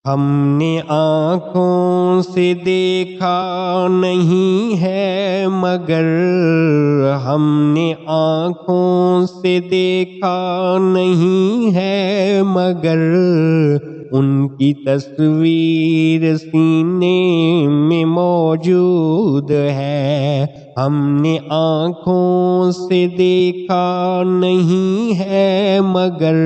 ہم نے آنکھوں سے دیکھا نہیں ہے مگر ہم نے آنکھوں سے دیکھا نہیں ہے مگر ان کی تصویر سینے میں موجود ہے. ہم نے آنکھوں سے دیکھا نہیں ہے مگر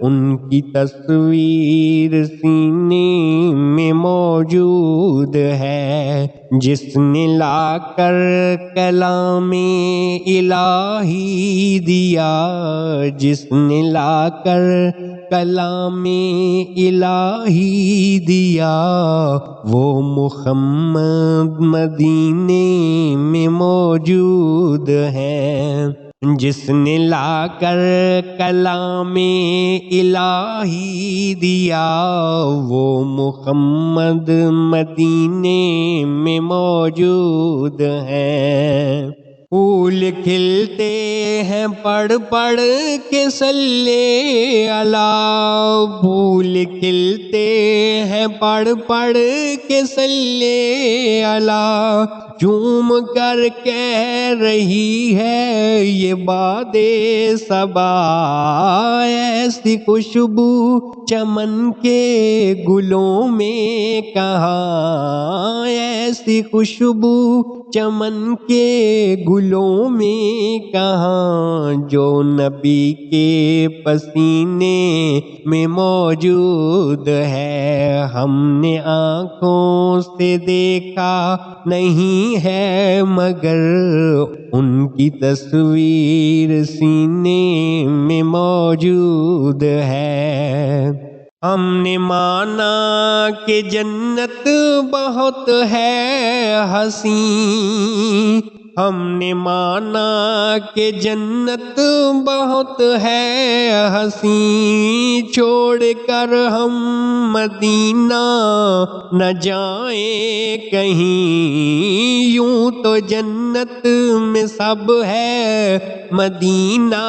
ان کی تصویر سینے میں موجود ہے. جس نے لا کر کلام الہی دیا، جس نے لا کر کلام الہی دیا، وہ محمد مدینے میں موجود ہے. جس نے لا کر کلام الہی دیا، وہ محمد مدینے میں موجود ہے. پھول کھلتے ہیں پڑھ پڑھ کے صلی اللہ، پھول کھلتے ہیں پڑھ پڑھ کے صلی اللہ. جھوم کر کہہ رہی ہے یہ باد صبا، ایسی خوشبو چمن کے گلوں میں کہاں، ایسی خوشبو چمن کے گلوں میں کہاں، جو نبی کے پسینے میں موجود ہے. ہم نے آنکھوں سے دیکھا نہیں ہے مگر ان کی تصویر سینے میں موجود ہے. ہم نے مانا کہ جنت بہت ہے حسین، ہم نے مانا کہ جنت بہت ہے حسین، چھوڑ کر ہم مدینہ نہ جائیں کہیں. یوں تو جنت میں سب ہے مدینہ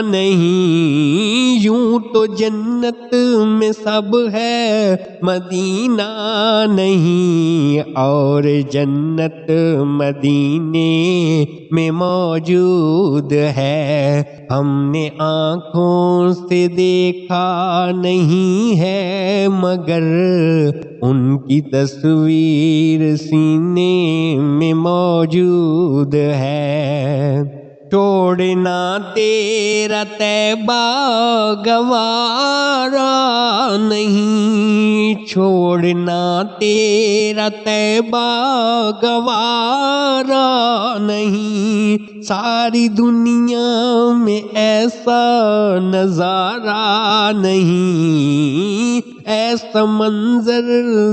نہیں، یوں تو جنت میں سب ہے مدینہ نہیں. اور جنت مدینے میں موجود ہے. ہم نے آنکھوں سے دیکھا نہیں ہے مگر ان کی تصویر سینے میں موجود ہے. چھوڑنا تیرا طیبہ گوارا نہیں، چھوڑنا تیرا طیبہ گوارا نہیں. ساری دنیا میں ایسا نظارہ نہیں، ایسا منظر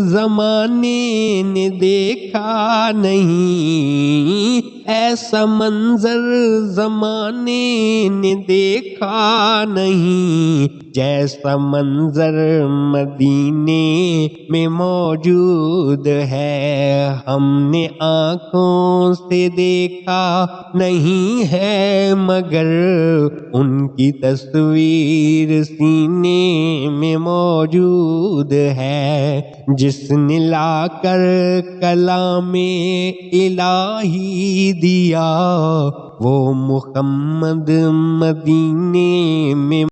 زمانے نے دیکھا نہیں، ایسا منظر زمانے نے دیکھا نہیں. جیسا منظر مدینے میں موجود ہے. ہم نے آنکھوں سے دیکھا نہیں ہے مگر ان کی تصویر سینے میں موجود ہے. جس نے لا کر کلام الہی دیا، وہ محمد مدینے میں